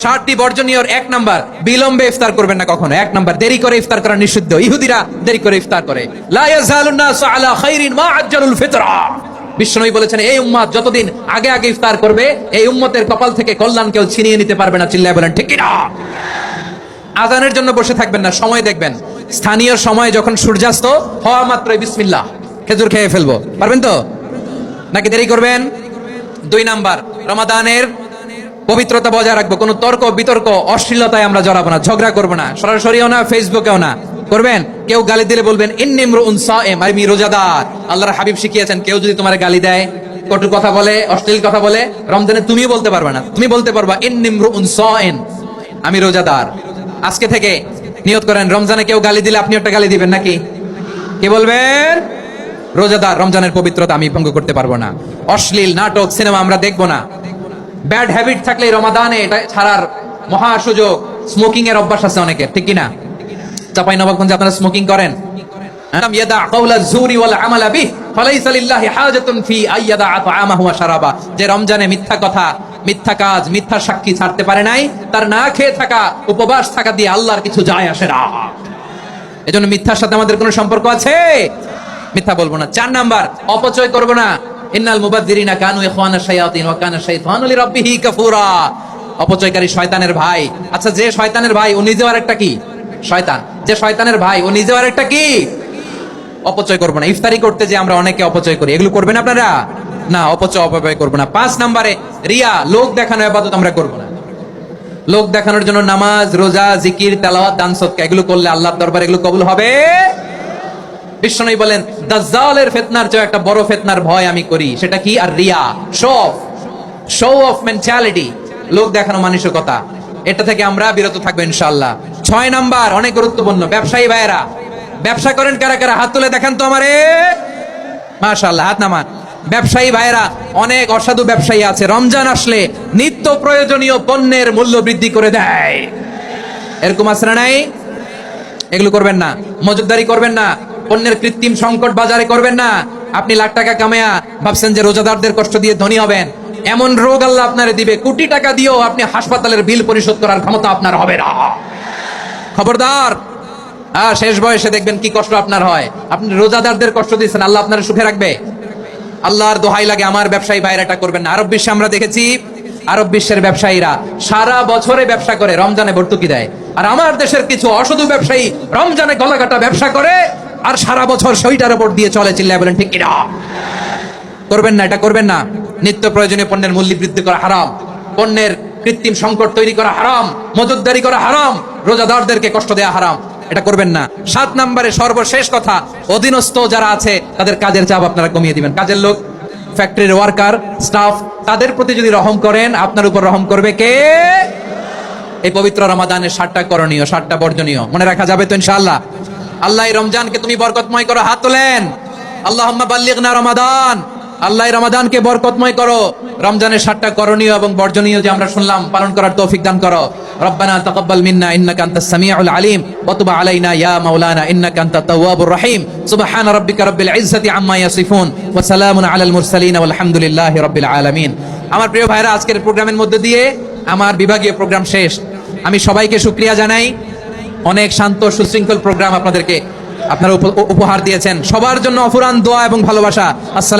7টি বর্জনীয়। 1 নাম্বার, বিলম্বে ইফতার করবেন না কখনো। 1 নাম্বার, দেরি করে ইফতার করা নিষিদ্ধ। ইহুদিরা দেরি করে ইফতার করে। লা ইয়াজালুন নাসু আলা খাইরিন মা আজ্জালুল ফিতরা। বিশ্বনবী বলেছেন, এই উম্মত যতদিন আগে আগে ইফতার করবে, এই উম্মতের কপাল থেকে কল্যাণ কেউ ছিনিয়ে নিতে পারবে না। চিল্লায় বলেন ঠিক কি না? আজানের জন্য বসে থাকবেন না, সময় দেখবেন। স্থানীয় সময় যখন সূর্যাস্ত হওয়া মাত্রই বিসমিল্লাহ, খেজুর খেয়ে ফেলবো। পারবেন তো নাকি দেরি করবেন? 2 নাম্বার, রমাদানের পবিত্রতা বজায় রাখবো। কোনো তর্ক বিতর্ক অশ্লীলতায় আমরা জড়াবো না, ঝগড়া করবো না, সরাসরিও না, ফেসবুকেও না। করবেন কেউ গালি দিলে বলবেন ইন্নী ইমরুউন সায়েম, আমি রোজাদার। আল্লাহর হাবিব শিখিয়েছেন, কেউ যদি তোমার গালি দেয়, কটু কথা বলে, অশ্লীল কথা বলে, রমজানে তুমিও বলতে পারবে না। তুমি বলতে পারবা ইন্নী ইমরুউন সায়েম, আমি রোজাদার। আজকে থেকে নিয়ত করেন, রমজানে কেউ গালি দিলে আপনি একটা গালি দিবেন নাকি? কি বলবেন? রোজাদার, রমজানের পবিত্রতা আমি ভঙ্গ করতে পারবো না। অশ্লীল নাটক সিনেমা আমরা দেখবো না। ব্যাড হ্যাবিট থাকলে রমাদানে এটা ছাড়ার মহা সুযোগ। স্মোকিং এর অভ্যাস আছে অনেকের, ঠিক কিনা? চাঁপাইনবাবগঞ্জে আপনারা স্মোকিং করেন? ইয়াদা কাওলা যুরি ওয়াল আমালা বিহি ফালাইসা লিল্লাহি হাজাতুন ফি আইয়াদা তাআমাহু ওয়া শারাবা। যে রমজানে মিথ্যা কথা, মিথ্যা কাজ, মিথ্যা সাক্ষী ছাড়তে পারে নাই, তার না খেয়ে থাকা, উপবাস থাকা দিয়ে আল্লাহর কিছু যায় আসে না। এজন্য মিথ্যার সাথে আমাদের কোনো সম্পর্ক আছে? মিথ্যা বলবো না। 4 নাম্বার, অপচয় করবো না। ইন্নাল মুবাযযিরিনা কানু ইখওয়ানাশ শায়াতিন ওয়া কানা শাইতানু লিরাব্বিহি কাফুরা। অপচয়কারী শয়তানের ভাই। আচ্ছা, যে শয়তানের ভাই ও নিজেও আরেকটা কি? শয়তান। যে শয়তানের ভাই ও নিজেও আরেকটা কি? অপচয় করবো না। ইফতারি করতে যে আমরা অনেকে অপচয় করি, এগুলো করবেন আপনারা? না, অপচয় করবো না। 5 নাম্বারে, রিয়া, লোক দেখানো ইবাদত আমরা করবো না। লোক দেখানোর জন্য নামাজ, রোজা, জিকির, তেলাওয়াত, দান সদকা এগুলো করলে আল্লাহর দরবারে এগুলো কবুল হবে? বিশ্বনবী বলেন, দাজ্জালের ফিতনার চেয়ে একটা বড় ফিতনার ভয় আমি করি, সেটা কি? আর রিয়া, শো অফ মেন্টালিটি, লোক দেখানো মানসিকতা। এটা থেকে আমরা বিরত থাকবো ইনশাআল্লাহ। 6 নাম্বার, অনেক গুরুত্বপূর্ণ। ব্যবসায়ী ভাইয়েরা, ব্যবসা করেন কারা কারা? হাত তুলে দেখান তো আমারে। মাশাআল্লাহ, হাত নামান। ব্যবসায়ী ভাইয়েরা, অনেক অসাধু ব্যবসায়ী আছে, রমজান আসলে নিত্য প্রয়োজনীয় পণ্যের মূল্য বৃদ্ধি করে দেয়। এরকম আছে না নাই? এগুলো করবেন না। মজুদদারি করবেন না। পণ্যের কৃত্রিম সংকট বাজারে করবেন না। আপনি লাখ টাকা কামায়া ভাবছেন যে রোজাদারদের কষ্ট দিয়ে ধনী হবেন। এমন রোগ আল্লাহ আপনারে দিবে, কোটি টাকা দিয়েও আপনি হাসপাতালের বিল পরিশোধ করার ক্ষমতা আপনার হবে না। খবরদার। শেষ বয়সে দেখবেন কি কষ্ট আপনার হয়। আপনি রোজাদারদের কষ্ট দিচ্ছেন, আল্লাহ আপনার সুখে রাখবে? আল্লাহর দোহাই লাগে, আমার ব্যবসায়ী ভাইরা এটা করবেন না। আরব বিশ্বে আমরা দেখেছি, আরব বিশ্বের ব্যবসায়ীরা সারা বছরে ব্যবসা করে, রমজানে ভর্তুকি দেয়। আর আমার দেশের কিছু অসাধু ব্যবসায়ী রমজানে গলাকাটা ব্যবসা করে আর সারা বছর সেইটার উপর দিয়ে চলে। চিল্লায় বলেন ঠিক কি না? করবেন না, এটা করবেন না। নিত্য প্রয়োজনীয় পণ্যের মূল্য বৃদ্ধি করা হারাম, পণ্যের কৃত্রিম সংকট তৈরি করা হারাম, মজুদদারি করা হারাম, রোজাদারদেরকে কষ্ট দেয়া হারাম। এটা করবেন না। 7 নাম্বারে সর্বশেষ কথা, অধীনস্থ যারা আছে তাদের কাজের চাপ আপনারা কমিয়ে দিবেন। কাজের লোক, ফ্যাক্টরির ওয়ার্কার, স্টাফ, তাদের প্রতি যদি রহম করেন, আপনার উপর রহম করবে কে? এই পবিত্র রমাদানের 7টা করণীয়, 7টা বর্জনীয় মনে রাখা যাবে তো ইনশাআল্লাহ? আল্লাহ এই রমজানকে তুমি বরকতময় করো। হাত তোলেন। আল্লাহুম্মা বাল্লিগনা রমাদান। আল্লাহ রমাদানকে বরকতময় করো। রমজানের 7টা করণীয় এবং বর্জনীয় যে আমরা শুনলাম, পালন করার তৌফিক দান করো। রব্বানা তাকাব্বাল মিন্না ইন্নাকা আনতাস সামিউল আলিম ওয়া তুব আলাইনা ইয়া মাওলানা ইন্নাকা আনতাত তাওয়াবুর রহিম। সুবহানা রাব্বিকা রাব্বিল ইজ্জাতি আম্মা ইয়াসিফুন ওয়া সালামুন আলাল মুরসালিন ওয়া আলহামদুলিল্লাহি রাব্বিল আলামিন। আমার প্রিয় ভাইরা, আজকের প্রোগ্রামের মধ্যে দিয়ে আমার বিভাগীয় প্রোগ্রাম শেষ। আমি সবাইকে শুকরিয়া জানাই। অনেক শান্ত সুশৃঙ্খল প্রোগ্রাম আপনারা উপহার দিয়েছেন। সবার জন্য অফুরান দোয়া এবং ভালোবাসা। আসসালাম।